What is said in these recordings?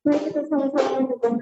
Mari kita sama-sama mencoba.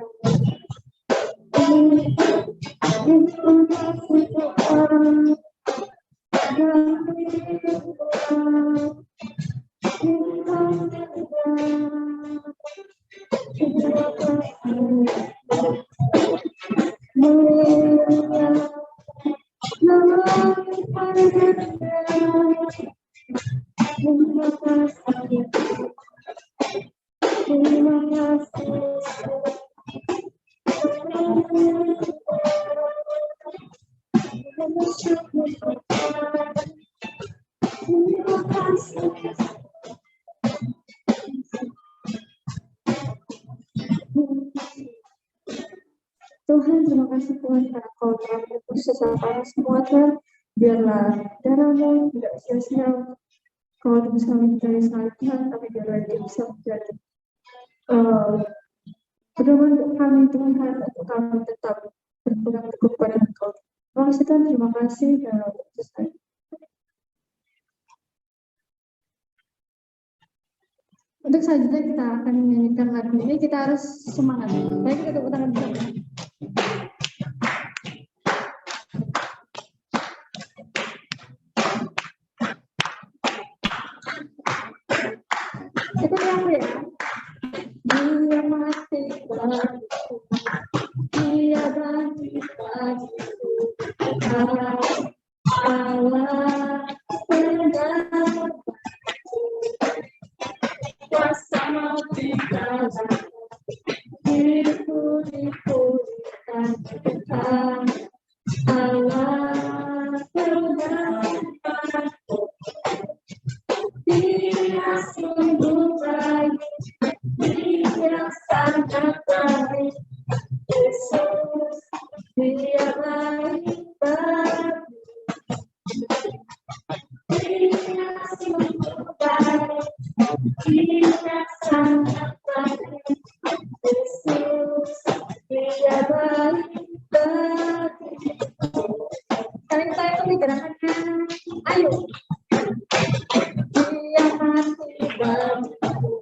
Tuhan, terima kasih Tuhan karena Kau telah menebus sesama semua Tuhan. Biarlah darah-Mu tidak sia-sia. Kau tebus kami dari salah Tuhan, tapi biarlah dia bisa menjadi pedoman untuk kami Tuhan, untuk kami tetap berpegang teguh pada Engkau. Terima kasih Tuhan, terima kasih dan selesai. Untuk selanjutnya kita akan menyanyikan lagu ini, kita harus semangat. Baik, kita tepuk tangan bersama. Ikuti aku ya. Dia mati bagiku, dia bangkit bagiku. Allah pendapat kuasa mati dalam hidupku dipulihkan Tuhan. Allah pendapat dia sungguh baik, dia sangat baik. Yesus, dia baik bagiku. Dia sungguh baik, dia sangat baik. Yesus, dia baik bagiku. Sekarang kita ikuti gerakannya. Ayo. Dia mati bagiku,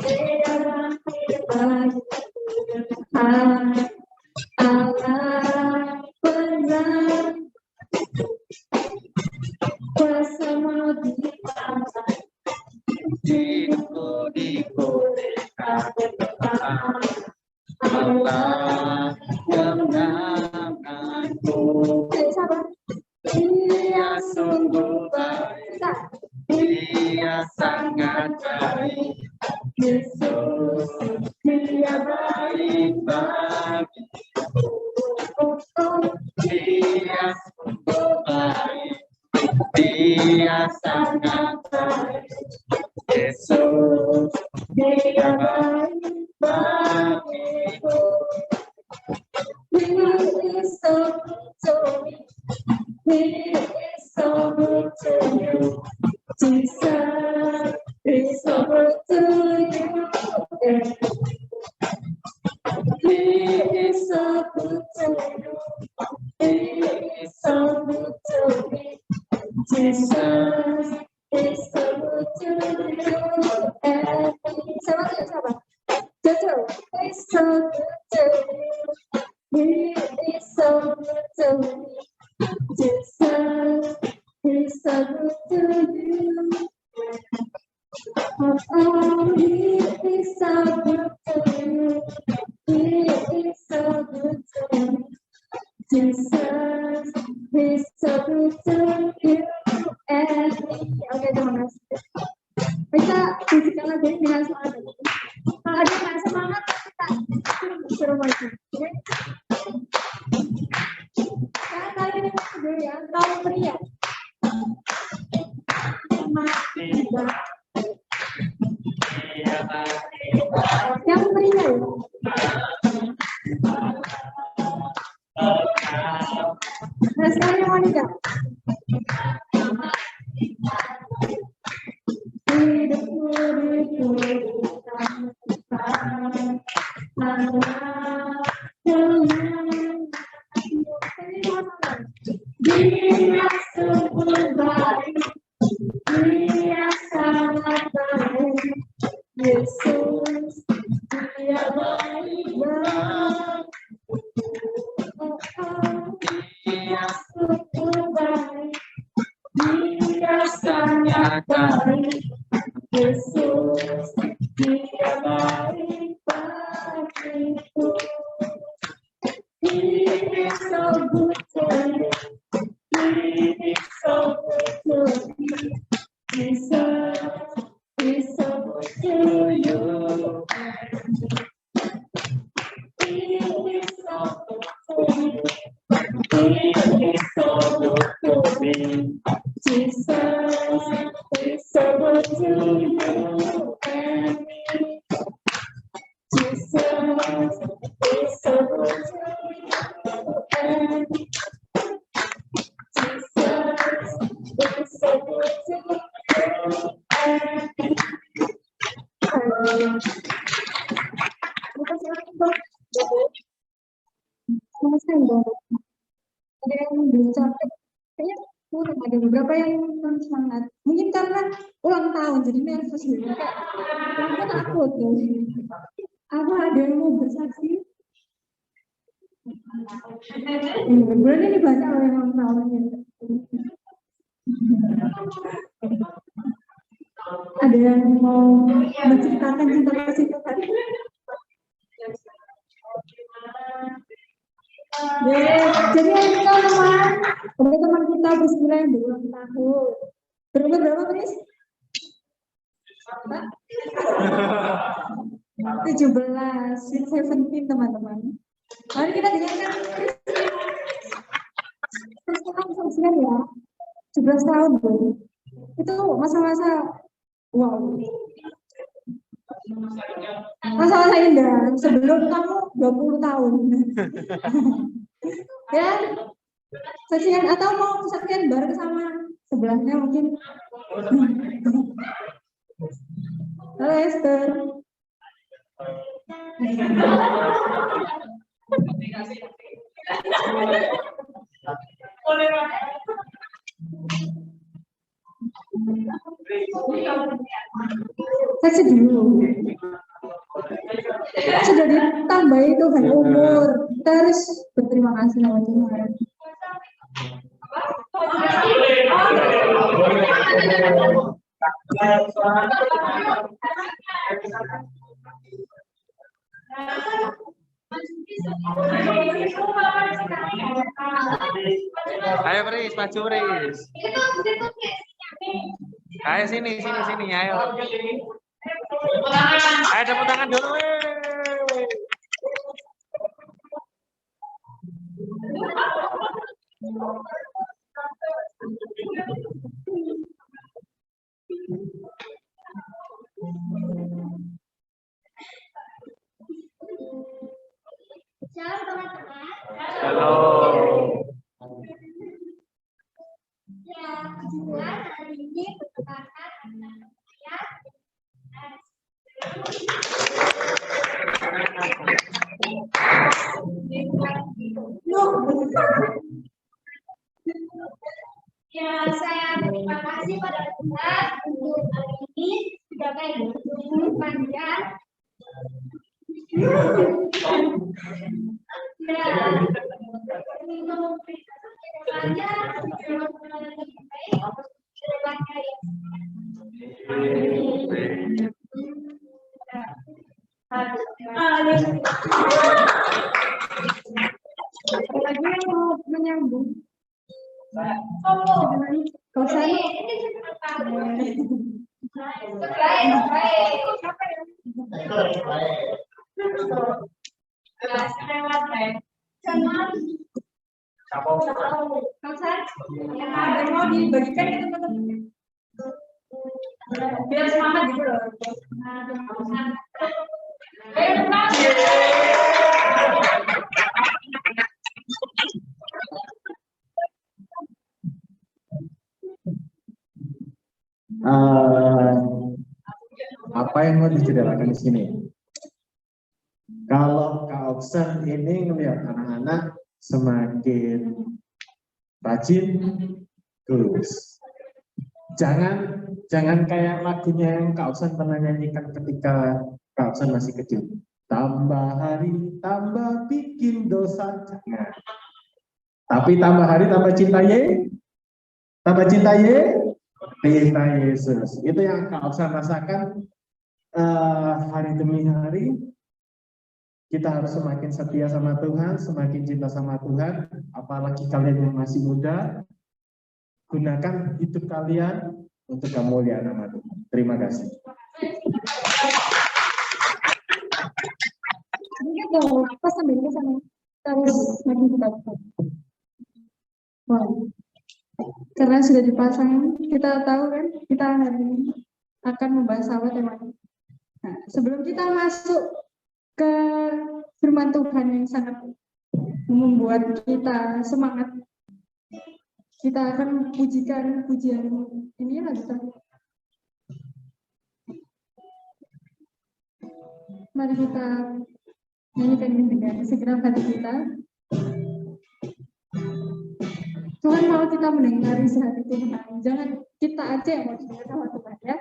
dia mati bagiku. Allah benar, kuasa mau dipangkat, hidupku dipulihkan Tuhan. Allah menangkanku. Dia sungguh baik, dia sangat baik. Yesus, dia baik bagiku. Dia sungguh baik, dia sangat baik. Yesus, dia baik bagiku. He is so good to me. He is so good to you. Jesus is so good to you. He is so good to you. He is so good to me. Jesus is so good to you. Sama. Jojo, is so good to you. He is so good to me. Jesus is so good to you. Oh, he is so good to you. He is so good to me. Jesus is so good to you and me. Oke, terima kasih. Kita bisikan lagi dengan semangat. Kalau ada yang nggak semangat, kita suruh maju. Oke? Kalian ini dulu ya, kaum pria. Yang pria ya. Nah, sekarang yang wanita. Dia sungguh baik, dia sangat baik, Yesus, dia baik banget. Dia sungguh baik, dia sangat baik, Yesus, dia baik bagiku. He is so good to me. He is so good to me. Jesus is so good to you. He is so good to me. He is so good to me. Jesus is so good to you and me. Jesus is so good to you and me. Jesus is so good to you and me. Ada yang bisa, kayaknya kurang, ada beberapa yang kurang semangat. Mungkin karena ulang tahun jadi nervous gitu. Aku takut tuh. Apa ada yang mau bersaksi? Berarti ini banyak orang yang ulang tahun ya. Ada yang mau menceritakan cinta kasih Tuhan? Jadi teman-teman, teman kita Bismillah yang berulang tahun. Berumur berapa, Chris? 17, sweet 17 teman-teman. Mari kita dengarkan Chris. Sekarang saksikan ya, 17 tahun loh. Itu masa-masa wow. Masa-masa indah sebelum kamu 20 tahun. Ya, saksikan atau mau saksikan bareng sama sebelahnya mungkin. Halo Esther. Saksi dulu. Sudah ditambahi Tuhan umur. Kita harus berterima kasih sama Tuhan. Ayo Pris, maju Pris. Ayo sini, ayo. Ayo tepuk tangan dulu. Shalom teman-teman. Halo. Ya, Tuhan hari ini berkata saya ya, saya terima kasih pada Tuhan untuk hari ini sudah kayak gitu panjang. Ya, ini memberikan kedepannya lebih baik kedepannya. Lagi mau menyambung. Kau saya. Yang ada mau dibagikan ya teman-teman. Biar semangat gitu loh. Apa yang mau diceritakan di sini? Kalau Kak Oksen ini ngelihat anak-anak semakin rajin, terus jangan kayak lagunya yang Kak Oksen pernah nyanyikan ketika Kak Oksen masih kecil. Tambah hari, tambah bikin dosa. Jangan. Tapi tambah hari, tambah cinta tambah cinta cinta Yesus. Itu yang Kak Oksen rasakan hari demi hari. Kita harus semakin setia sama Tuhan, semakin cinta sama Tuhan. Apalagi kalian yang masih muda, gunakan hidup kalian untuk kemuliaan nama Tuhan. Terima kasih. Pas sambil ke sana, terus lagi kita. Wow. Karena sudah dipasang, kita tahu kan, kita hari ini akan membahas apa temanya. Nah, sebelum kita masuk ke firman Tuhan yang sangat membuat kita semangat, kita akan pujikan pujian ini lagu. Mari kita nyanyikan ini dengan segenap hati kita. Tuhan mau kita mendengar isi hati Tuhan. Jangan kita aja yang mau didengar sama Tuhan ya.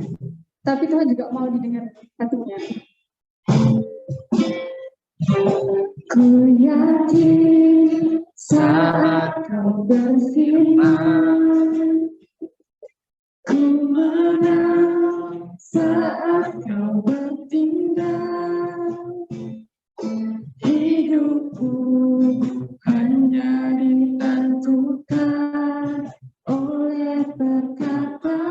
Tapi Tuhan juga mau didengar hatinya. Ku yakin saat kau berfirman, ku menang saat kau bertindak. Hidupku hanya ditentukan oleh perkataan.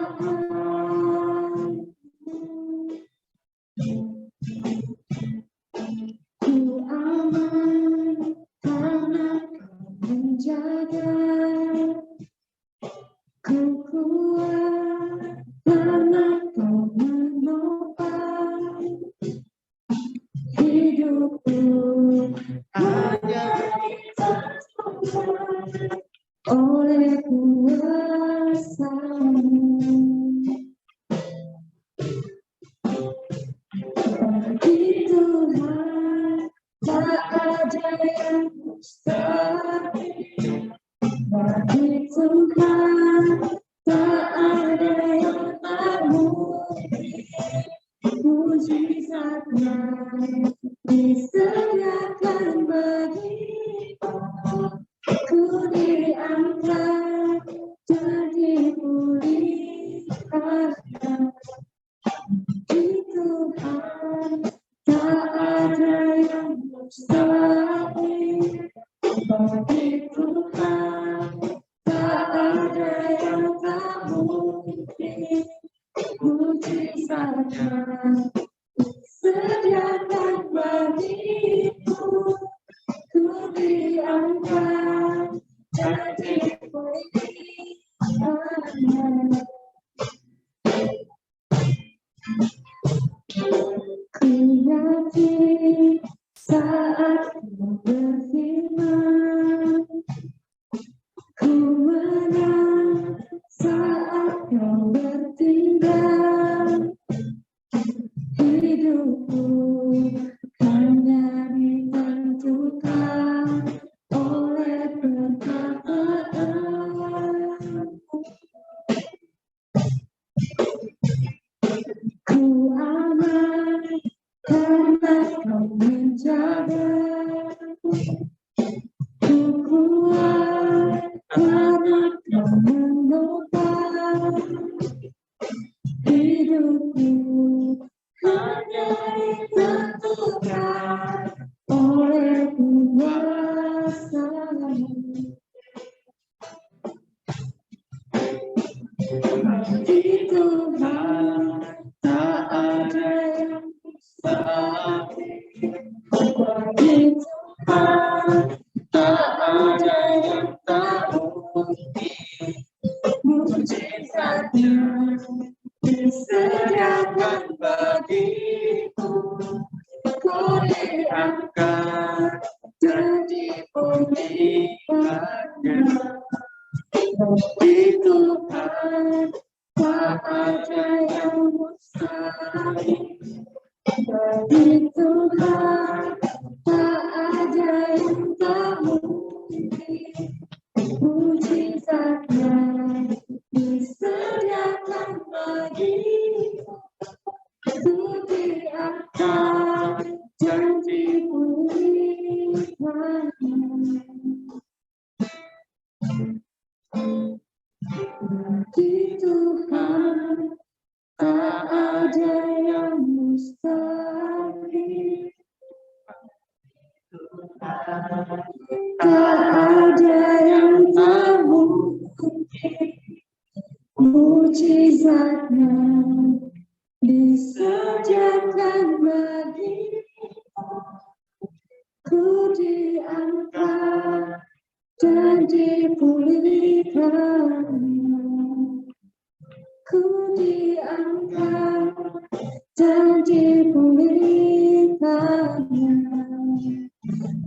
Ku aman karena kau menjaga. Ku kuat karena kau menopang. Hidupku hanya ditentukan oleh kuasa-Mu. Bagi Tuhan tak ada yang mustahil. Bagi Tuhan tak ada yang tak mungkin. Mujizatnya disediakan bagiku. Ku diangkat jadi pulihkan. Di Tuhan tak ada yang mustahil. Bagi Tuhan tak ada yang tak mungkin. Mujizatnya disediakan bagiku. Ku diangkat jadi pulihkan. Ku yakin saat kau berfirman, ku menang saat kau bertindak. Hidupku hanya ditentukan oleh perkataan. Ku aman karena kau menjaga. Ku kuat karena kau menopang. Hidupku hanya ditentukan oleh kuasa-Mu. Bagi Tuhan tak ada yang mustahil. Bagi Tuhan tak ada yang tak mungkin. Mujizatnya disediakan bagiku. Ku diangkat jadi pulihkannya. Di Tuhan tak ada yang mustahil. Bagi Tuhan Di Tuhan tak ada yang mustahil, tak ada yang tak mungkin. Mujizatnya disediakan bagiku, ku diangkat dan dipulihkan, ku diangkat dan dipulihkan,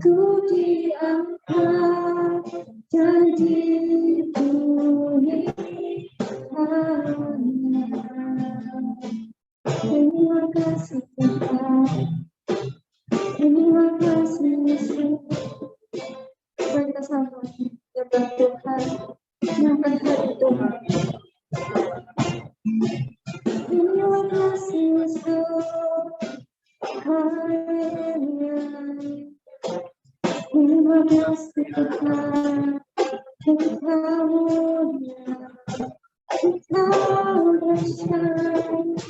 ku diangkat dan dipulihkan. Terima kasih Tuhan, terima kasih Yesus. Kita sama menyembah Tuhan, menyembah Tuhan. Terima kasih Yesus. Haleluya. Terima kasih Tuhan. Engkau mulia, Engkau dahsyat.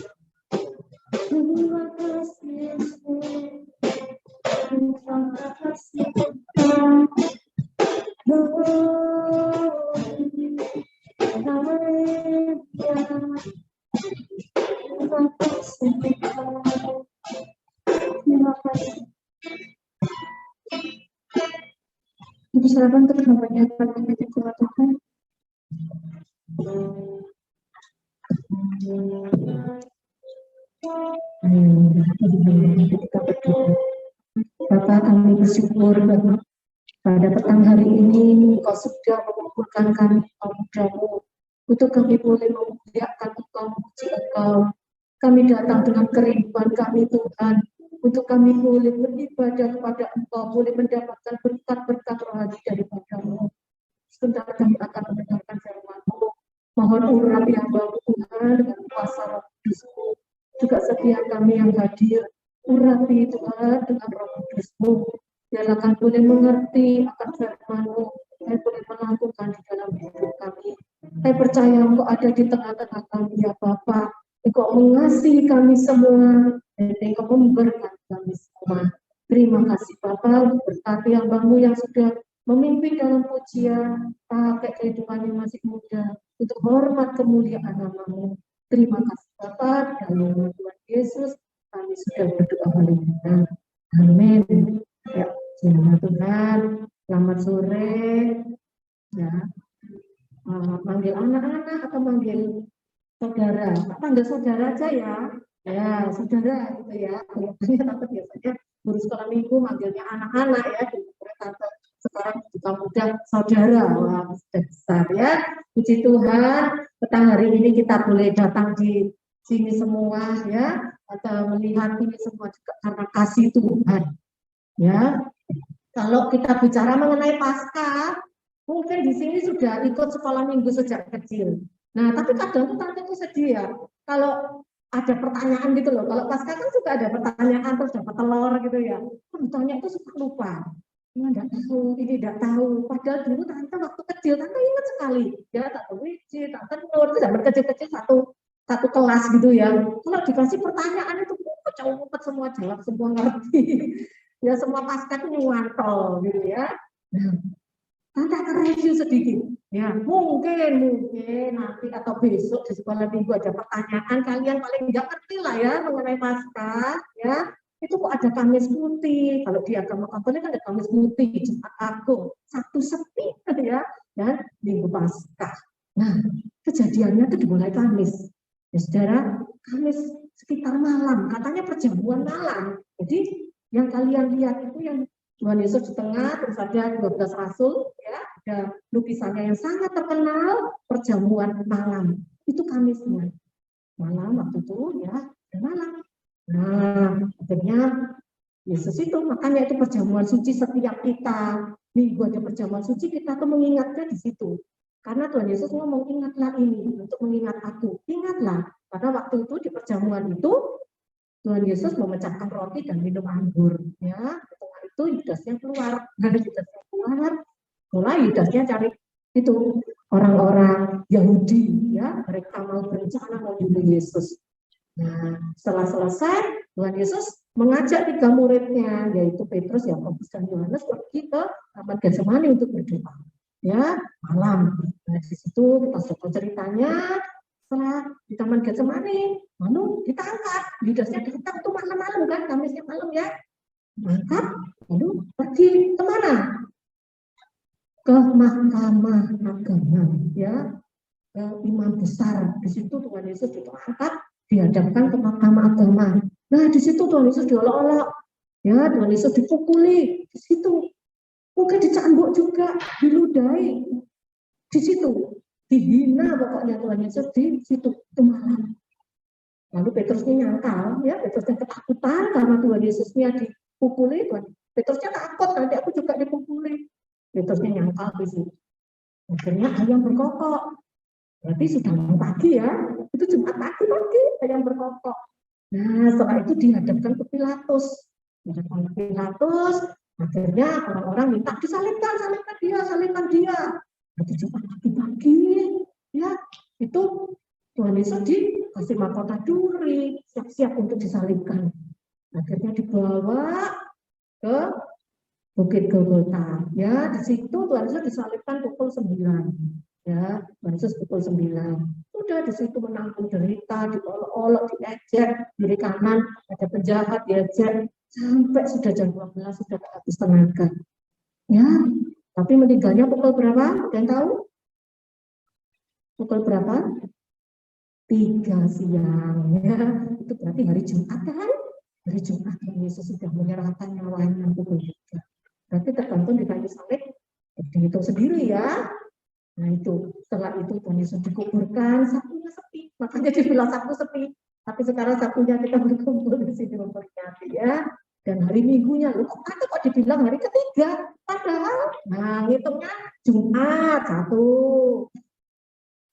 Terima kasih Yesus. Terima kasih Tuhan. Terima kasih Tuhan. Terima kasih. Dipersilakan untuk memperlihatkan kepada Tuhan. Bapak, kami bersyukur Bapak, pada petang hari ini Engkau sudah mengumpulkan kami muda-mu untuk kami boleh memuliakan Engkau, memuji Engkau. Kami datang dengan kerinduan kami Tuhan, untuk kami boleh beribadah kepada Engkau, boleh mendapatkan berkat-berkat rohani daripada-Mu. Sebentar kami akan mendengarkan firman-Mu. Mohon urapi hamba-Mu Tuhan dengan kuasa Roh Kudus-Mu. Juga setiap kami yang hadir, urapi Tuhan dengan Roh Kudus-Mu. Biarlah kami boleh mengerti akan firman-Mu, kami boleh melakukan di dalam hidup kami. Kami percaya Engkau ada di tengah-tengah kami ya Bapa. Engkau mengasihi kami semua dan Engkau memberkati kami semua. Terima kasih Bapa, berkati hamba-Mu yang sudah memimpin dalam pujian, pakai kehidupan yang masih muda untuk hormat kemuliaan nama-Mu. Terima kasih Bapa, dalam nama Tuhan Yesus kami sudah berdoa haleluya. Amin. Ya, selamat Tuhan, selamat sore. Ya, manggil anak-anak atau manggil saudara? Panggil saudara aja ya. Ya, saudara gitu ya. Tante biasanya guru sekolah minggu manggilnya anak-anak ya. Tante sekarang juga muda saudara. Wah, sudah besar ya. Puji Tuhan, petang hari ini kita boleh datang di sini semua ya, atau melihat ini semua juga karena kasih Tuhan. Ya, kalau kita bicara mengenai Paskah, mungkin di sini sudah ikut sekolah minggu sejak kecil. Nah, tapi kadang tuh tante tuh sedih ya, kalau ada pertanyaan gitu loh. Kalau Paskah kan juga ada pertanyaan terus dapat telur gitu ya. Ditanya itu suka lupa. Ini enggak tahu, ini tidak tahu. Padahal dulu tante waktu kecil tante ingat sekali. Ya, tante Wiji, tante Nur itu zaman kecil-kecil satu kelas gitu ya. Kalau dikasih pertanyaan itu ngumpet semua jawab, semua ngerti. Ya semua Paskah itu nyuantol gitu ya. Tante akan review sedikit. Ya, mungkin nanti atau besok di sekolah minggu ada pertanyaan, kalian paling nggak ngerti lah ya mengenai Paskah, ya. Itu kok ada Kamis Putih, kalau di agama Katolik kan ada Kamis Putih, Jumat Agung, Sabtu Sepi, ya, dan Minggu Paskah. Nah, kejadiannya itu dimulai Kamis. Ya, saudara, Kamis sekitar malam, katanya perjamuan malam. Jadi yang kalian lihat itu yang Tuhan Yesus di tengah, terus ada 12 rasul, ya, ada lukisannya yang sangat terkenal, perjamuan malam. Itu Kamisnya. Malam waktu itu, ya, malam. Nah, akhirnya Yesus itu, makanya itu perjamuan suci setiap kita. Minggu ada perjamuan suci, kita tuh mengingatnya di situ. Karena Tuhan Yesus ngomong, ingatlah ini, untuk mengingat aku. Ingatlah, karena waktu itu di perjamuan itu, Tuhan Yesus memecahkan roti dan minum anggur. Ya, setelah itu Yudasnya keluar. Yudasnya keluar, mulai Yudasnya cari itu orang-orang Yahudi, ya, mereka mau berencana membunuh Yesus. Nah, setelah selesai, Tuhan Yesus mengajak 3 muridnya, yaitu Petrus, Yakobus, dan Yohanes pergi ke Taman Getsemani untuk berdoa. Ya, malam. Nah, di situ kita coba ceritanya. Setelah di Taman Getsemani, lalu ditangkap. Yudasnya datang tuh malam-malam kan, Kamisnya malam ya. Mantap, lalu pergi kemana? Ke Mahkamah Agama, ya, ke imam besar. Di situ Tuhan Yesus ditangkap, dihadapkan ke Mahkamah Agama. Nah, di situ Tuhan Yesus diolok-olok, ya, Tuhan Yesus dipukuli, di situ. Mungkin dicambuk juga, diludahi, di situ. Dihina pokoknya Tuhan Yesus di situ malam. Lalu Petrusnya nyangkal, ya, Petrusnya ketakutan karena Tuhan Yesusnya dipukuli. Petrusnya takut nanti aku juga dipukuli. Petrusnya nyangkal di situ. Akhirnya ayam berkokok. Berarti sudah mau pagi ya, itu Jumat pagi ayam berkokok. Nah, setelah itu dihadapkan ke Pilatus. Dihadapkan ke Pilatus, akhirnya orang-orang minta disalibkan dia. Nanti Jumat pagi-pagi, ya, itu Tuhan Yesus dikasih mahkota duri, siap-siap untuk disalibkan. Akhirnya dibawa ke Bukit Golgota. Ya, di situ Tuhan Yesus disalibkan pukul 9. Ya, Tuhan Yesus pukul 9. Udah di situ menanggung derita, diolok-olok, diejek, kiri kanan, ada penjahat, diejek, sampai sudah jam 12, sudah habis tenaga. Ya, tapi meninggalnya pukul berapa? Ada yang tahu? Pukul berapa? 3 siang. Ya, itu berarti hari Jumat kan? Hari Jumat Yesus sudah menyerahkan nyawanya pukul 3. Berarti tergantung di kayu salib, dihitung sendiri ya. Nah itu, setelah itu Tuhan Yesus dikuburkan, Sabtunya sepi. Makanya dibilang Sabtu sepi. Tapi sekarang Sabtunya kita berkumpul di sini memperingati ya. Dan hari Minggunya, loh kok dibilang hari ketiga? Padahal, nah ngitungnya Jumat, 1,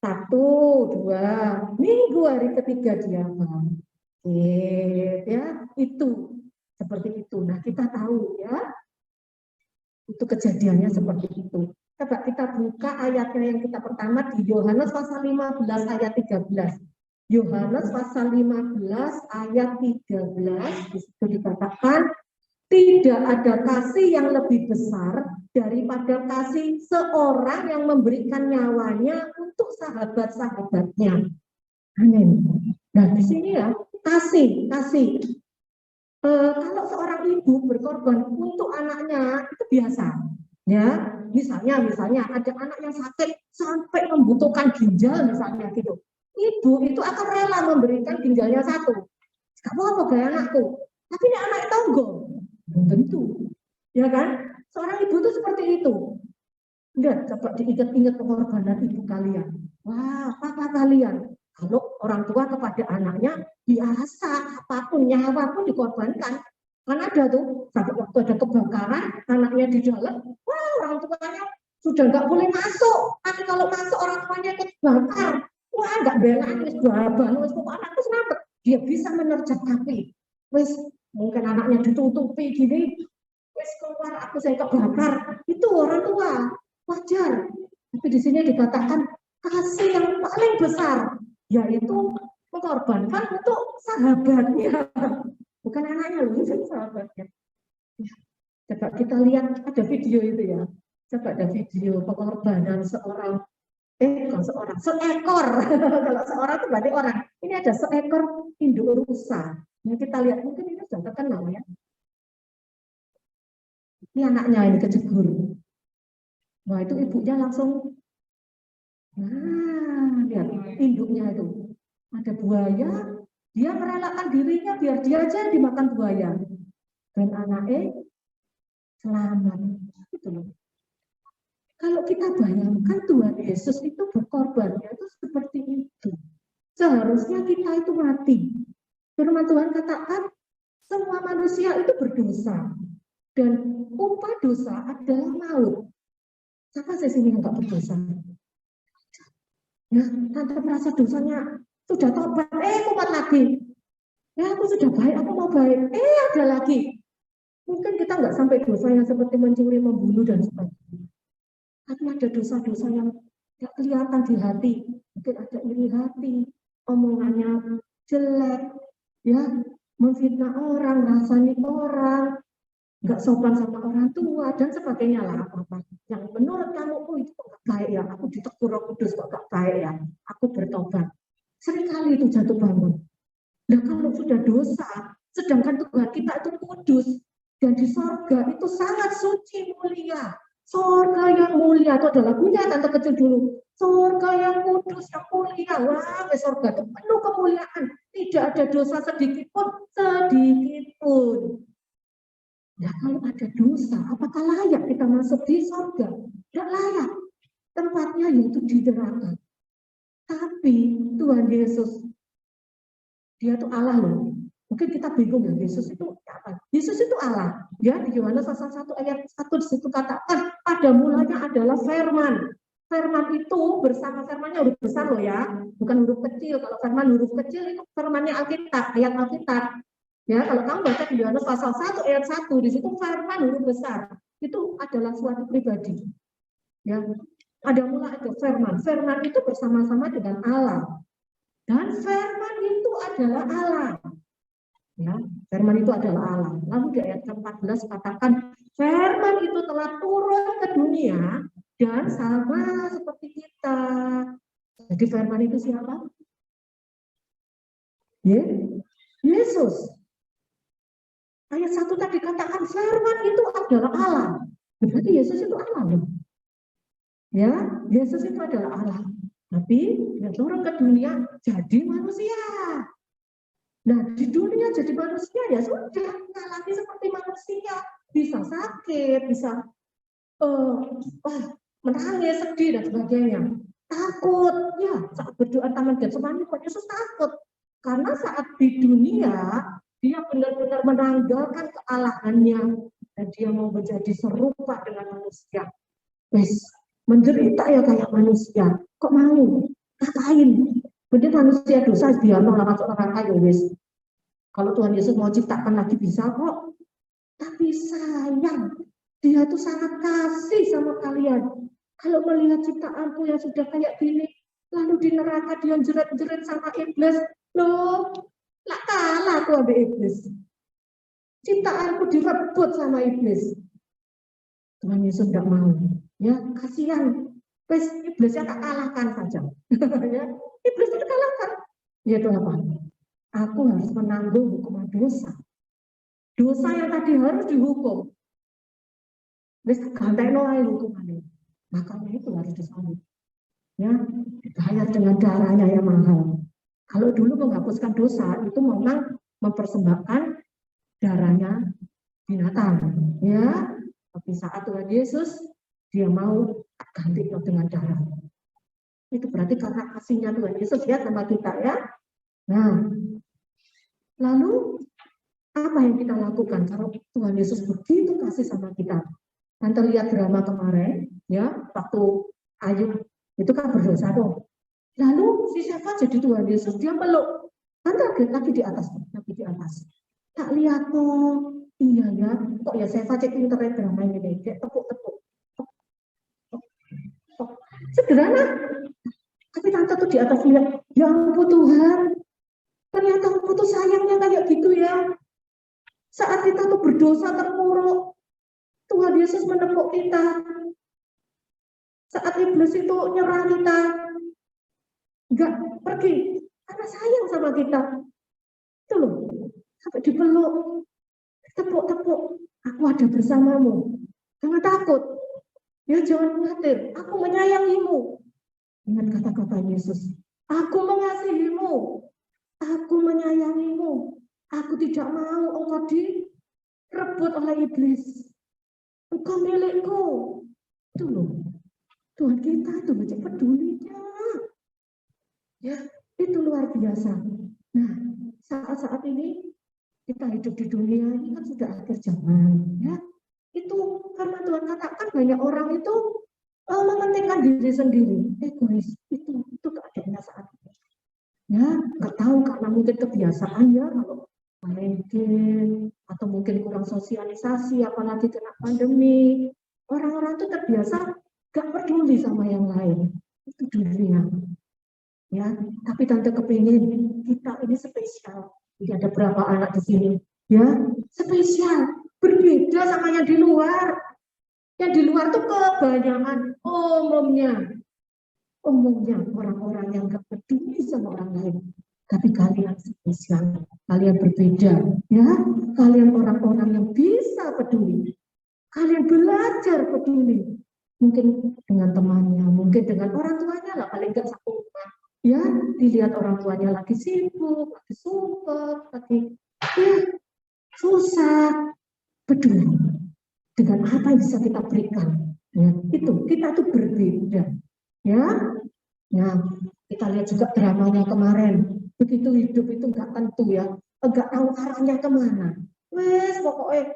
2, Minggu hari ketiga dia bangkit ya. Itu, seperti itu. Nah kita tahu ya, itu kejadiannya seperti itu. Coba kita buka ayatnya yang kita pertama di Yohanes pasal 15 ayat 13. Yohanes pasal 15 ayat 13, di situ dikatakan, tidak ada kasih yang lebih besar daripada kasih seorang yang memberikan nyawanya untuk sahabat-sahabatnya. Amin. Nah, di sini ya, kasih. Kalau seorang ibu berkorban untuk anaknya itu biasa. Ya, misalnya ada anak yang sakit sampai membutuhkan ginjal misalnya gitu. Ibu itu akan rela memberikan ginjalnya 1. Kamu apa gaya anakku? Tapi ini anak tonggo, belum tentu. Ya kan? Seorang ibu itu seperti itu. Enggak, coba diingat-ingat pengorbanan ibu kalian. Wah, papa kalian. Kalau orang tua kepada anaknya biasa, apapun, nyawa pun dikorbankan. Kan ada tuh, sampai waktu ada kebakaran, anaknya di dalam, wah orang tuanya sudah nggak boleh masuk. Tapi kalau masuk orang tuanya ikut bakar, wah nggak belain, wis babang, wis anakku selamat. Dia bisa menerjang api. Wis mungkin anaknya ditutupi gini, wis keluar aku saya kebakar. Itu orang tua, wajar. Tapi di sini dikatakan kasih yang paling besar, yaitu mengorbankan untuk sahabatnya. Bukan anaknya loh, sahabatnya. Coba kita lihat, ada video itu ya. Coba ada video pengorbanan seekor. Kalau seorang itu berarti orang. Ini ada seekor induk rusa. Ini kita lihat, mungkin ini sudah terkenal ya. Ini anaknya ini kecebur. Wah itu ibunya langsung, nah lihat induknya itu. Ada buaya, dia merelakan dirinya biar dia aja dimakan buaya. Dan anaknya selamat. Gitu loh. Kalau kita bayangkan Tuhan Yesus itu berkorbannya itu seperti itu. Seharusnya kita itu mati. Firman Tuhan katakan semua manusia itu berdosa. Dan upah dosa adalah maut. Siapa saya sini yang nggak berdosa? Ya, tante merasa dosanya sudah tobat, kumat lagi. Ya aku sudah baik, aku mau baik. Ada lagi. Mungkin kita nggak sampai dosa yang seperti mencuri, membunuh, dan sebagainya. Tapi ada dosa-dosa yang nggak kelihatan di hati. Mungkin ada iri hati, omongannya jelek, ya, memfitnah orang, rasani orang, nggak sopan sama orang tua, dan sebagainya lah apa-apa. Yang menurut kamu, oh itu kok nggak baik ya, aku ditegur Roh Kudus kok nggak baik ya, aku bertobat. Seringkali itu jatuh bangun. Nah kalau sudah dosa, sedangkan Tuhan kita itu kudus, dan di sorga itu sangat suci mulia. Sorga yang mulia itu adalah punya tante kecil dulu. Sorga yang kudus, yang mulia. Wah, sorga itu penuh kemuliaan. Tidak ada dosa sedikit pun, sedikit pun. Nah kalau ada dosa, apakah layak kita masuk di sorga? Tidak layak. Tempatnya yaitu di neraka. Tapi Tuhan Yesus, dia itu Allah loh. Mungkin kita bingung ya, Yesus itu apa? Yesus itu Allah. Ya, di Yohanes pasal 1 ayat 1 di situ katakan, pada mulanya adalah firman. Firman itu bersama firmannya huruf besar loh ya, bukan huruf kecil. Kalau firman huruf kecil itu firmannya Alkitab, ayat Alkitab. Ya, kalau kamu baca di Yohanes pasal 1 ayat 1 di situ firman huruf besar. Itu adalah suatu pribadi. Ya, ada mula ada firman. Firman itu bersama-sama dengan Allah. Dan firman itu adalah Allah. Ya, firman itu adalah Allah. Lalu di ayat ke-14 katakan, firman itu telah turun ke dunia dan sama seperti kita. Jadi firman itu siapa? Yesus. Ayat 1 tadi katakan firman itu adalah Allah. Berarti Yesus itu Allah. Ya, Yesus itu adalah Allah. Tapi dia turun ke dunia jadi manusia. Nah, di dunia jadi manusia ya sudah mengalami seperti manusia, bisa sakit, bisa menangis, sedih dan sebagainya. Takut, ya saat berdoa taman Getsemani kok Yesus takut karena saat di dunia dia benar-benar menanggalkan kealahannya dan dia mau menjadi serupa dengan manusia. Wes, menderita ya kayak manusia. Kok mau? Ngapain? Bener manusia dosa dia mau masuk neraka ya wes. Kalau Tuhan Yesus mau ciptakan lagi bisa kok. Tapi sayang, dia tuh sangat kasih sama kalian. Kalau melihat ciptaanku yang sudah kayak gini, lalu di neraka dia jerat-jerat sama iblis, loh, lah kalah aku sama iblis. Ciptaanku direbut sama iblis. Tuhan Yesus tidak mau. Ya, kasihan. Wes iblisnya tak kalahkan saja. Ya, iblis itu kalahkan. Ya itu apa? Aku harus menanggung hukuman dosa. Dosa yang tadi harus dihukum. Wes gantai noai hukumannya. Makanya itu harus disambut. Ya, dibayar dengan darahnya yang mahal. Kalau dulu menghapuskan dosa itu memang mempersembahkan darahnya binatang. Ya, tapi saat Tuhan Yesus dia mau ganti dengan darah. Itu berarti karena kasihnya Tuhan Yesus ya sama kita ya. Nah, lalu apa yang kita lakukan kalau Tuhan Yesus begitu kasih sama kita? Tante lihat drama kemarin, ya, waktu Ayub itu kan berdosa tuh. Lalu si Syafa jadi Tuhan Yesus, dia peluk. Tante lagi di atas, lagi di atas. Tak lihat tuh, iya ya, kok ya Syafa cek internet drama ini, kayak tepuk-tepuk. Sederhana, tapi tante tuh di atas lihat, ya ampun Tuhan, ternyata aku tuh sayangnya kayak gitu ya. Saat kita tuh berdosa terpuruk, Tuhan Yesus menepuk kita. Saat iblis itu nyerang kita, enggak pergi, karena sayang sama kita. Itu loh, sampai dipeluk, tepuk-tepuk, aku ada bersamamu. Jangan takut, ya jangan khawatir, aku menyayangimu. Ingat kata-kata Yesus, aku mengasihimu, aku menyayangimu, aku tidak mau engkau direbut oleh iblis. Engkau milikku. Itu loh. Tuhan kita itu macam pedulinya. Ya, itu luar biasa. Nah, saat-saat ini kita hidup di dunia ini kan sudah akhir zaman. Ya, itu karena Tuhan katakan banyak orang itu mementingkan diri sendiri. Egois. Itu keadaannya saat ini. Ya, nggak tahu karena mungkin kebiasaan ya. Kalau main game, atau mungkin kurang sosialisasi, apalagi kena pandemi. Orang-orang itu terbiasa gak peduli sama yang lain. Itu dunia. Ya, tapi tante kepingin kita ini spesial. Jadi ada berapa anak di sini? Ya, spesial. Berbeda sama yang di luar. Yang di luar tuh kebanyakan umumnya orang-orang yang gak peduli sama orang lain. Tapi kalian spesial, kalian berbeda, ya. Kalian orang-orang yang bisa peduli. Kalian belajar peduli. Mungkin dengan temannya, mungkin dengan orang tuanya lah, paling nggak satu rumah. Ya, dilihat orang tuanya lagi sibuk, lagi sumpah, lagi susah, peduli. Dengan apa yang bisa kita berikan. Ya, itu, kita tuh berbeda. Ya, kita lihat juga dramanya kemarin. Begitu hidup itu nggak tentu ya, nggak tahu arahnya kemana. Wes pokoknya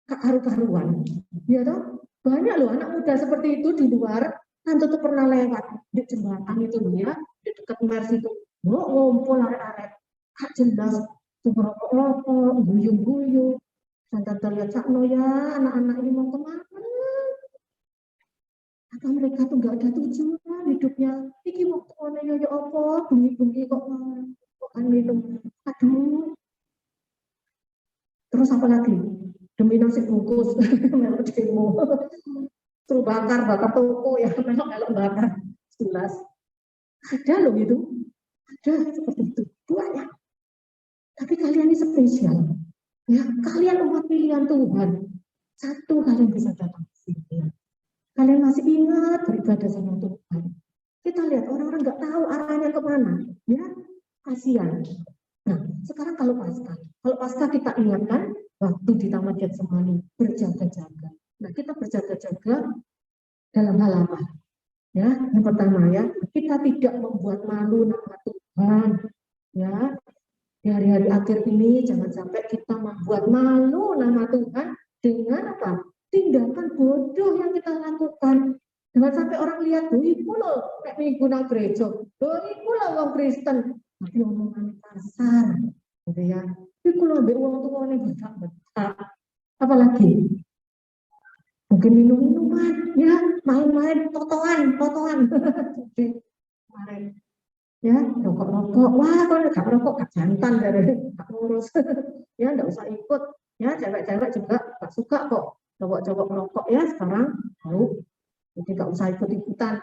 gak karu-karuan. Ya toh, banyak loh anak muda seperti itu di luar. Tante tuh pernah lewat di jembatan itu ya, di dekat Mers itu, ngumpul arek-arek, gak jelas, tuh merokok-rokok, guyung-guyung. Dan tante lihat sakno ya, anak-anak ini mau kemana? Apa mereka tuh nggak ada tujuan hidupnya? Iki waktu aneh ya apa? Bunyi-bunyi kok minum. Aduh. Terus apa lagi? Demi nasi bungkus, melok demo. Terus bakar toko ya, melok bakar. Jelas. Ada loh itu. Ada seperti itu. Banyak. Tapi kalian ini spesial. Ya, kalian umat pilihan Tuhan. Satu kalian bisa datang ke sini. Kalian masih ingat beribadah sama Tuhan. Kita lihat orang-orang nggak tahu arahnya kemana, ya kasihan. Nah, sekarang kalau pasca kita ingatkan waktu di Taman Getsemani berjaga-jaga. Nah, kita berjaga-jaga dalam hal apa? Ya, yang pertama ya, kita tidak membuat malu nama Tuhan. Ya, di hari-hari akhir ini jangan sampai kita membuat malu nama Tuhan dengan apa? Tindakan bodoh yang kita lakukan. Jangan sampai orang lihat, iku loh, kayak minggu nang gereja, iku loh orang Kristen, tapi omongan kasar, gitu ya. Iku loh, orang tua ini betak-betak. Apalagi, mungkin minum-minuman, ya, main-main, potongan. Jadi kemarin, ya, rokok-rokok, wah, kalau nggak rokok, gak jantan dari gak ngurus, ya, nggak usah ikut, ya, cewek-cewek juga gak suka kok. Cowok-cowok merokok ya sekarang tahu, jadi nggak usah ikut-ikutan.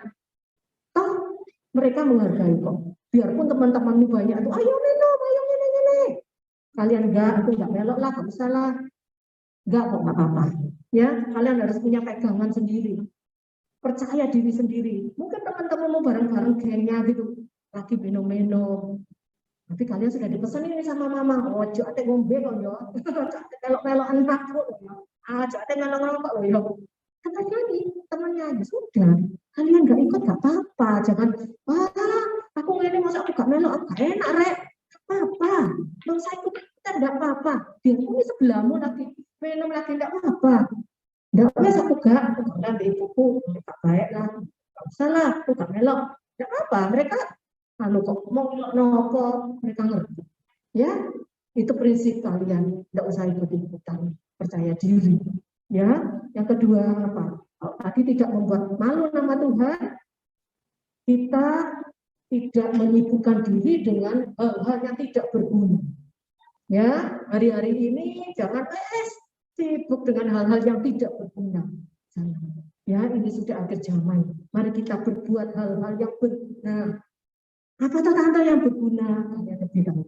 Toh mereka menghargai kok. Biarpun teman-temanmu banyak tuh, ayo minum, ayo ini. Kalian enggak, aku nggak melok lah, nggak usah lah. Enggak kok, nggak apa-apa. Ya, kalian harus punya pegangan sendiri. Percaya diri sendiri. Mungkin teman-temanmu bareng-bareng gengnya gitu, lagi minum-minum. Tapi kalian sudah dipesan ini sama mama, ojo ate ngombe kok yo. Melok-melok anakku loh. Ate ngelong-ngelong kok loh yo. Katanya nih, temannya aja sudah. Kalian nggak ikut nggak apa-apa. Jangan, aku ini masa aku gak melok, aku gak enak rek. Apa-apa. Nggak usah ikut kita nggak apa-apa. Dia ini sebelahmu lagi minum lagi nggak apa-apa. Nggak usah aku gak ambil ibuku, tak baik lah. Nggak usah lah, aku gak melok. Nggak apa-apa. Mereka lalu kok mau nopo mereka ngerti ya, itu prinsip kalian, tidak usah ikut-ikutan, percaya diri ya. Yang kedua apa? Tadi tidak membuat malu nama Tuhan, kita tidak menyibukkan diri dengan hal-hal yang tidak berguna ya. Hari-hari ini jangan sibuk dengan hal-hal yang tidak berguna, jangan ya. Ini sudah akhir zaman, mari kita berbuat hal-hal yang berguna. Apa tanda yang berguna? Kalian lebih tahu.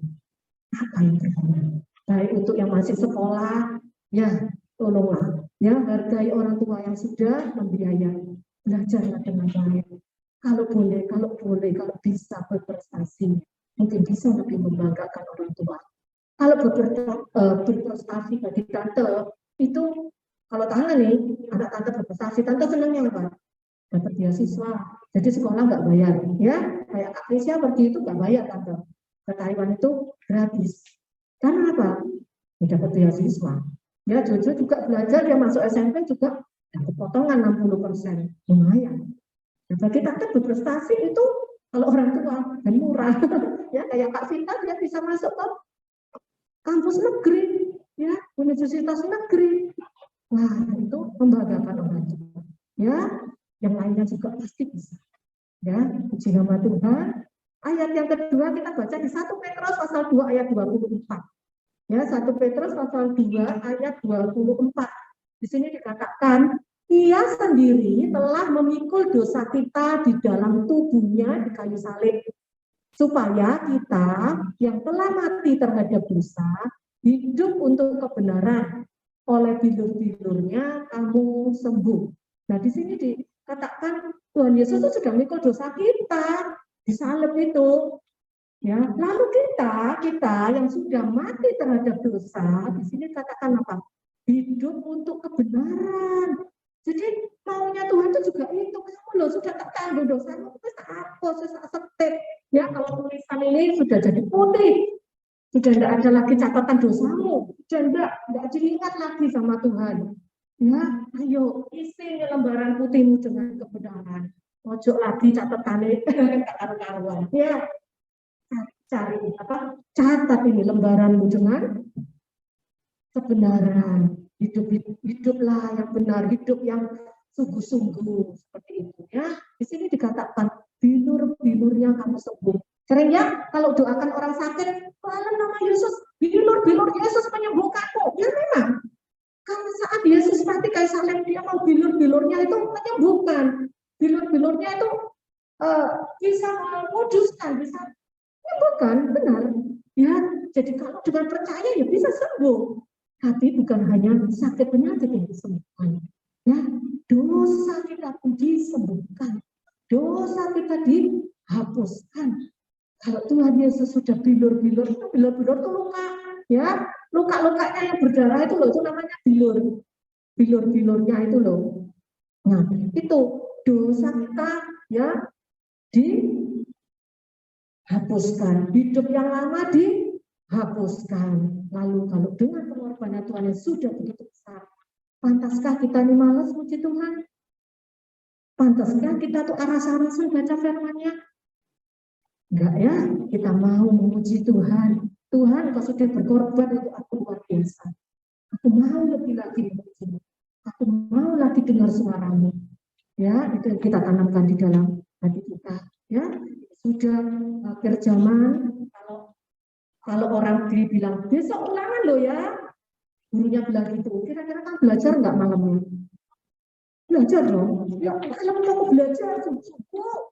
Apa yang berguna? Baik untuk yang masih sekolah, ya tolonglah, ya hargai orang tua yang sudah membiayai. Belajarlah dengan baik. Kalau boleh, kalau bisa berprestasi, mungkin bisa lebih membanggakan orang tua. Kalau berprestasi bagi tante, itu kalau tante nih, anak tante berprestasi, tante senangnya apa? Dapat beasiswa, jadi sekolah nggak bayar, ya kayak Kak Krisya pergi itu nggak bayar tante, ke Taiwan itu gratis. Karena apa? Ya, dapat beasiswa. Ya Jojo juga belajar, dia masuk SMP juga dapat potongan 60%, lumayan. Nah, bagi tante berprestasi itu kalau orang tua dan murah, ya kayak Kak Vita dia bisa masuk ke kampus negeri, ya, universitas negeri. Wah, itu membanggakan orang juga. Ya, yang lainnya juga pasti bisa. Ya, puji nama Tuhan. Ayat yang kedua kita baca di 1 Petrus pasal 2 ayat 24. Ya, 1 Petrus pasal 2 ayat 24. Di sini dikatakan, ia sendiri telah memikul dosa kita di dalam tubuhnya di kayu salib, supaya kita yang telah mati terhadap dosa hidup untuk kebenaran. Oleh bilur-bilurnya kamu sembuh. Nah, di sini dikatakan Tuhan Yesus itu sudah mikul dosa kita di salib itu. Ya, lalu kita yang sudah mati terhadap dosa, di sini katakan apa? Hidup untuk kebenaran. Jadi maunya Tuhan itu juga itu, kamu loh sudah tertangguh dosamu, terus apa, susah setep. Ya, kalau tulisan ini sudah jadi putih, sudah tidak ada lagi catatan dosamu, sudah tidak diingat lagi sama Tuhan. Ya, ayo isi lembaran putihmu dengan kebenaran. Ojo lagi catatannya karuan. Ya, cari apa? Catat ini lembaranmu dengan kebenaran. Hiduplah yang benar, hidup yang sungguh-sungguh seperti itu. Ya, di sini dikatakan bilur-bilurnya kamu sembuh. Seringnya kalau doakan orang sakit, dalam nama Yesus, bilur-bilur Yesus menyembuhkanmu. Ya memang, kalau saat Yesus mati kayu salib, dia mau bilur-bilurnya itu menyembuhkan. Bilur-bilurnya itu bisa menguduskan, bisa menyembuhkan, benar. Ya, jadi kalau dengan percaya ya bisa sembuh. Tapi bukan hanya sakit penyakit yang disembuhkan. Ya, dosa kita pun disembuhkan. Dosa kita dihapuskan. Kalau Tuhan Yesus sudah bilur-bilur, itu bilur-bilur itu luka, ya, luka-lukanya yang berdarah itu loh, itu namanya bilur, bilur-bilurnya itu loh. Nah, itu dosa kita, ya, dihapuskan, hidup yang lama dihapuskan. Lalu kalau dengan pengorbanan Tuhan yang sudah begitu besar, pantaskah kita ini malas puji Tuhan? Pantaskah kita tuh aras-arasan baca firman-Nya? Enggak ya, kita mau memuji Tuhan. Tuhan, kau sudah berkorban untuk aku luar biasa. Aku mau lebih lagi memuji. Aku mau lagi dengar suaramu. Ya, itu yang kita tanamkan di dalam hati kita. Ya, sudah akhir zaman. Kalau orang dibilang besok ulangan loh ya, gurunya bilang gitu. Kira-kira kan belajar nggak malamnya? Belajar dong. Ya, malam kamu belajar subuh.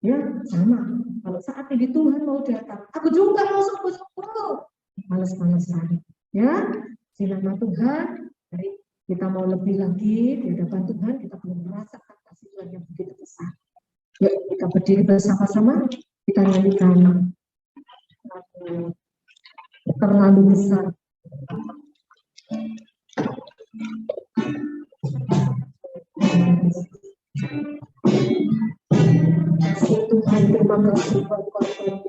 Ya, sama. Kalau saat ini Tuhan mau datang, aku juga mau subuh-subuh. Males-malesan. Ya, di nama Tuhan, dari kita mau lebih lagi di hadapan Tuhan, kita perlu merasakan kasih Tuhan yang begitu besar. Ya, kita berdiri bersama-sama, kita nyanyikan terlalu besar. Tuhan, terima kasih buat korban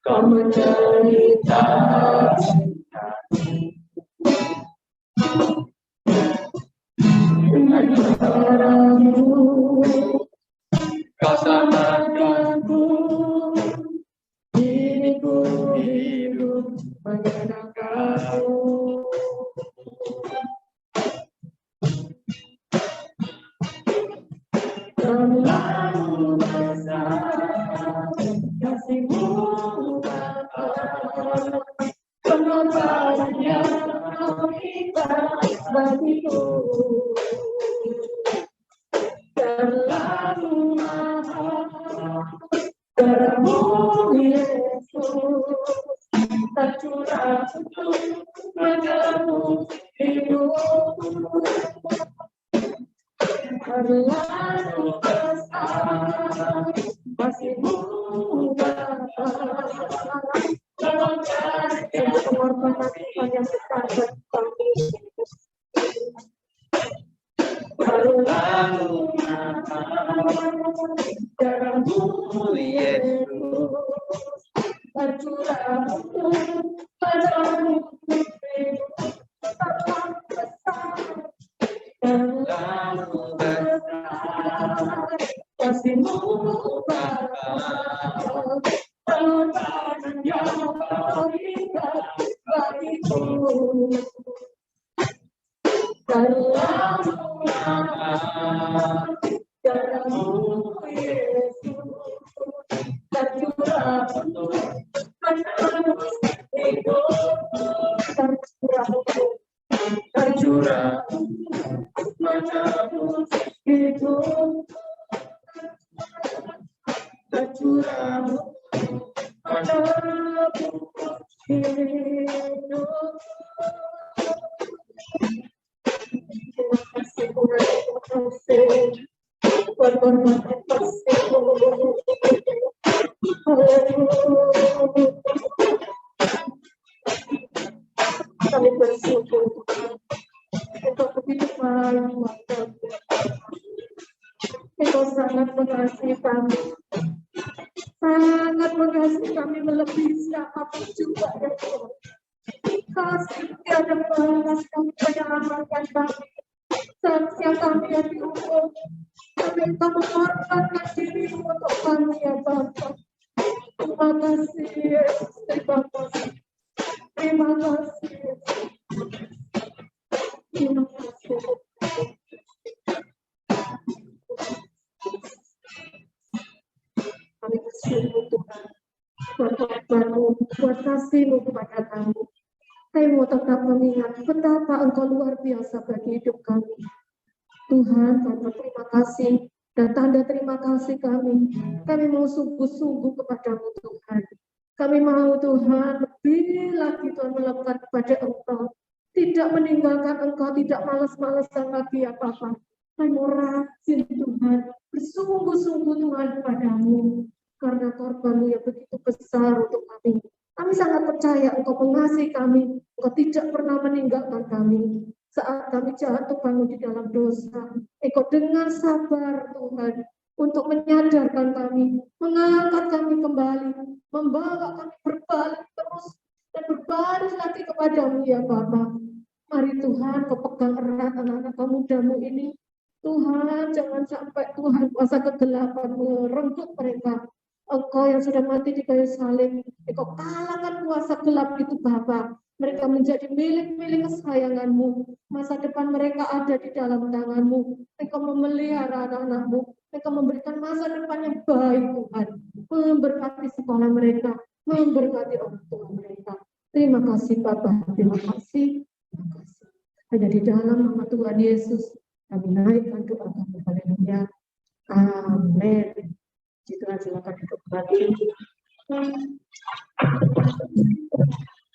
kau menderita dengan darahmu, kau selamatkanku. Diriku hidup menyenangkanmu. Terlalu besar kasih-Mu Bapa, pengorbanan yang Kau ikhlas bagiku. Terlalu mahal darah-Mu Yesus, tercurah untuk menebus hidupku. Terlalu besar kasih-Mu Bapa, pengorbanan yang besar bagi kami. Terlalu mahal darah-Mu Yesus, tercurah untuk menebus hidupku. Terlalu besar kasih-Mu Bapa, pengorbanan yang Kau berikan bagiku. Darah-Mu Yesus tercurah menebus hidupku, tercurah menebus hidupku, tercurah menebus hidupku. Terima kasih Tuhan, terima kasih buat hormat kasih-Mu. Haleluya. Kami bersyukur Tuhan, Engkau begitu baik buat kami. Engkau sangat mengasihi kami, sangat mengasihi kami melebihi siapapun juga ya Tuhan. Kasih tiada balas kami menyelamatkan kami. Saat kami yang dihukum, tapi Engkau mengorbankan diri-Mu untuk kami ya Bapa. Terima kasih Yesus, terima kasih. Terima kasih Yesus. Terima kasih. Kami bersyukur Tuhan buat hormat-Mu, buat kasih-Mu kepada kami. Kami mau tetap mengingat betapa Engkau luar biasa bagi hidup kami. Tuhan, karena terima kasih dan tanda terima kasih kami mau sungguh-sungguh kepada-Mu Tuhan. Kami mau Tuhan lebih lagi Tuhan melakukan kepada Engkau, tidak meninggalkan Engkau, tidak malas-malasan lagi ya Bapa. Kami mau rajin Tuhan, bersungguh-sungguh Tuhan kepada-Mu, karena korban-Mu yang begitu besar untuk kami. Kami sangat percaya Engkau mengasihi kami, Engkau tidak pernah meninggalkan kami. Saat kami jatuh bangun di dalam dosa, Engkau dengan sabar Tuhan, untuk menyadarkan kami, mengangkat kami kembali, membawa kami berbalik terus, dan berbaris lagi kepada-Mu ya Bapa. Mari Tuhan, Kau pegang erat anak-anak muda-Mu ini. Tuhan, jangan sampai Tuhan kuasa kegelapan merenggut mereka. Engkau yang sudah mati di kayu salib, Engkau kalahkan kuasa gelap itu Bapa. Mereka menjadi milik-milik kesayangan-Mu. Masa depan mereka ada di dalam tangan-Mu. Engkau memelihara anak-anak-Mu. Engkau memberikan masa depan yang baik Tuhan. Memberkati sekolah mereka, memberkati orang tua mereka. Terima kasih Bapa, terima kasih. Terima kasih. Hanya di dalam nama Tuhan Yesus kami naikkan doa kami. Haleluya. Amin. Tuhan, silakan duduk kembali.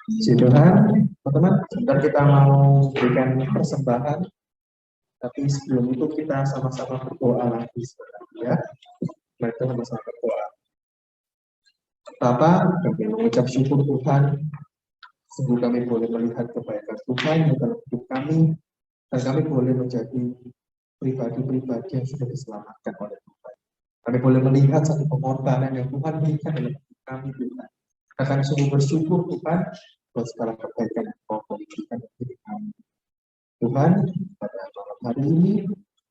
Puji Tuhan, teman-teman. Sebentar kita mau berikan persembahan, tapi sebelum itu kita sama-sama berdoa lagi sebenarnya. Mari kita sama-sama berdoa. Bapak, kami mengucap syukur Tuhan, sungguh kami boleh melihat kebaikan Tuhan di dalam hidup kami, dan kami boleh menjadi pribadi-pribadi yang sudah diselamatkan oleh Tuhan. Kami boleh melihat satu pengorbanan yang Tuhan berikan dalam hidup kami, Tuhan. Dan kami sungguh bersyukur, Tuhan, buat segala kebaikan yang Kau berikan dalam hidup kami. Tuhan, pada malam hari ini,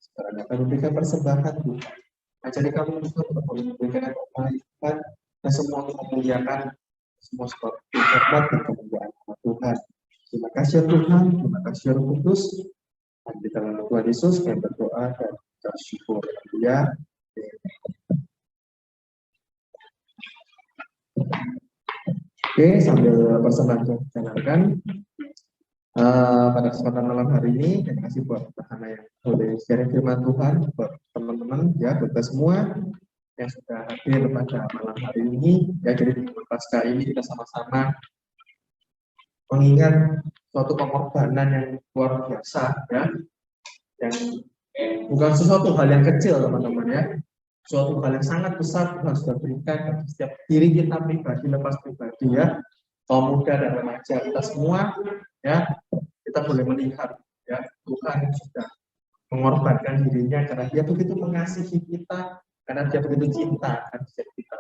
sekarang kami memberikan persembahan, Tuhan. Ajari kami untuk boleh memberikan yang terbaik, Tuhan, dan semua untuk memuliakan semua sebab hormat dan kemuliaan Tuhan. Terima kasih ya Tuhan, terima kasih ya Roh Kudus. Dan di dalam nama Tuhan Yesus, kami berdoa dan bersyukur. Haleluya. Oke, sambil persembahan dijalankan, pada kesempatan malam hari ini, terima kasih buat Hana yang boleh sharing firman Tuhan, buat teman-teman, ya, buat kita semua yang sudah hadir pada malam hari ini. Ya, jadi di pasca ini kita sama-sama mengingat suatu pengorbanan yang luar biasa, ya, yang bukan sesuatu hal yang kecil, teman-teman, ya. Suatu hal yang sangat besar Tuhan sudah berikan bagi setiap diri kita pribadi, lepas pribadi, ya, kaum muda dan remaja kita semua, ya, kita boleh melihat, ya, Tuhan sudah mengorbankan dirinya karena Dia begitu mengasihi kita, karena Dia begitu cinta akan kita,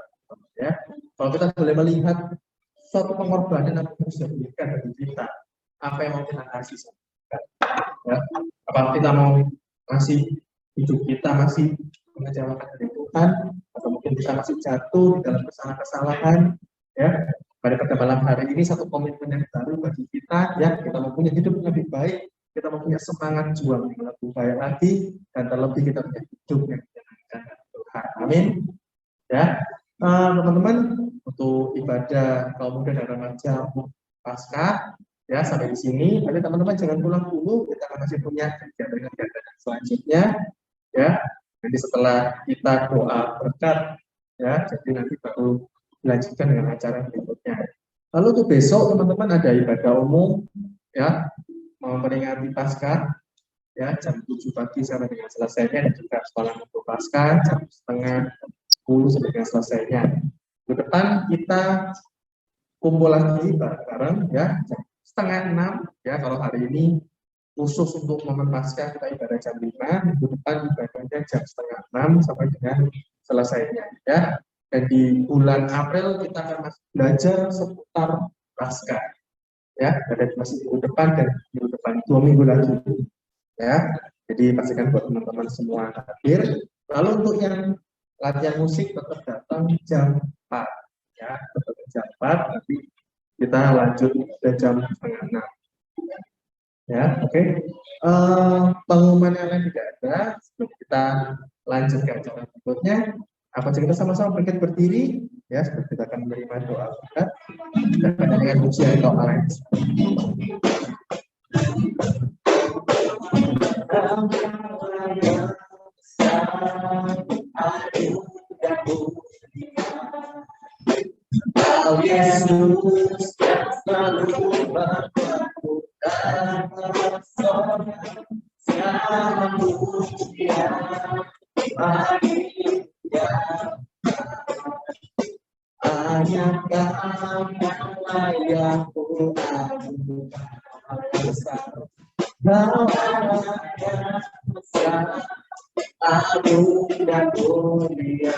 ya. Kalau kita boleh melihat suatu pengorbanan yang Tuhan sudah berikan bagi kita, apa yang mau kita kasih, ya, apa kita mau kasih hidup kita masih dengan mengecewakan dari Tuhan, atau mungkin kita masih jatuh di dalam kesalahan-kesalahan, ya. Pada malam hari ini satu komitmen yang baru bagi kita, ya, kita mempunyai hidup yang lebih baik, kita mempunyai semangat juang yang lebih baik lagi, dan terlebih kita punya hidup yang menyenangkan Tuhan. Amin. Ya, teman-teman, untuk ibadah kaum muda dan remaja Paskah, ya, sampai di sini. Tapi teman-teman jangan pulang dulu, kita masih punya kegiatan-kegiatan selanjutnya, ya. Nanti setelah kita doa berkat, ya, jadi nanti baru dilanjutkan dengan acara berikutnya. Lalu tuh besok teman-teman ada ibadah umum, ya, memperingati Paskah, ya, jam 7 pagi sampai dengan selesainya, dan juga sekolah untuk Paskah jam setengah 10 sampai dengan selesainya. Di depan kita kumpul lagi bareng-bareng, ya, jam setengah 6, ya, kalau hari ini khusus untuk momen Paskah kita ibadah jam 5, minggu depan ibadahnya jam setengah 6 sampai dengan selesainya, ya. Dan di bulan April kita akan masih belajar seputar Paskah, ya, dari masih minggu depan dan minggu depan 2 minggu lagi, ya. Jadi pastikan buat teman-teman semua hadir. Lalu untuk yang latihan musik tetap datang jam 4, ya, tetap jam 4, tapi kita lanjut ke jam setengah 6. Ya, oke. Pengumuman yang lain tidak ada. Sebelum kita lanjut ke acara berikutnya, apa saja kita sama-sama bangkit berdiri, ya, sebelum kita akan menerima doa berkat dan dengan pujian doa lain. Oh Yesus, selalu berlaku dan bersorak, segala pujian bagi Dia. Hanya Kau yang layak Tuhan besar, Kau yang besar, agung dan mulia.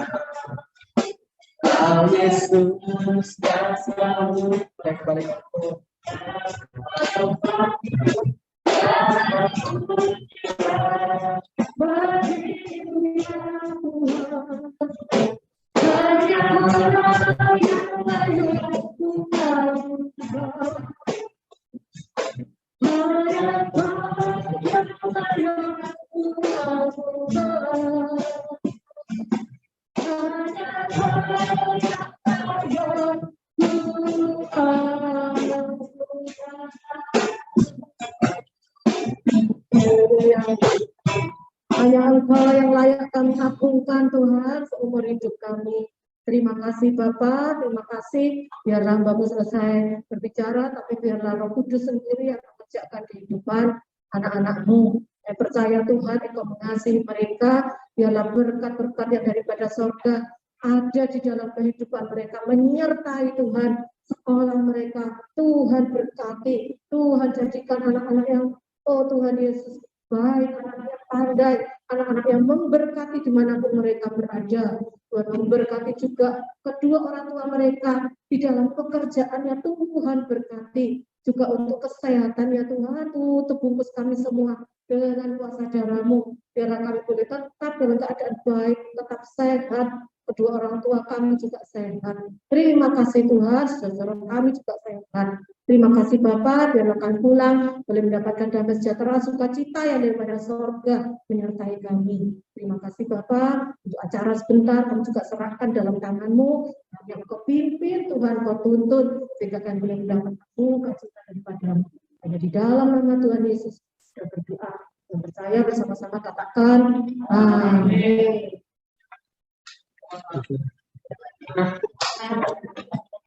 Oh Yesus, yang selalu baik-baik aku. Hanya Engkau yang layak kami agungkan Tuhan seumur hidup kami. Terima kasih Bapa, terima kasih. Biarlah Hamba-Mu selesai berbicara, tapi biarlah Roh Kudus sendiri yang mengerjakan kehidupan anak-anak-Mu. Saya percaya Tuhan Engkau mengasihi mereka. Biarlah berkat-berkat yang daripada surga ada di dalam kehidupan mereka, menyertai Tuhan sekolah mereka. Tuhan berkati, Tuhan jadikan anak-anak yang, oh Tuhan Yesus, baik, anak-anak yang pandai, anak-anak yang memberkati dimanapun mereka berada. Tuhan memberkati juga kedua orang tua mereka di dalam pekerjaannya. Tuhan berkati juga untuk kesehatannya. Tuhan, tutup bungkus kami semua dengan kuasa darah-Mu. Biarlah kami boleh tetap dalam keadaan baik, tetap sehat. Kedua orang tua kami juga sehat. Terima kasih Tuhan, saudara kami juga sehat. Terima kasih Bapa, biarlah kami pulang, boleh mendapatkan damai sejahtera, sukacita yang daripada surga menyertai kami. Terima kasih Bapa, untuk acara sebentar kami juga serahkan dalam tangan-Mu, yang Kau pimpin, Tuhan Kau tuntun, sehingga kami boleh mendapatkan sukacita daripada-Mu. Hanya di dalam nama Tuhan Yesus, kita berdoa dan percaya bersama-sama katakan, amin.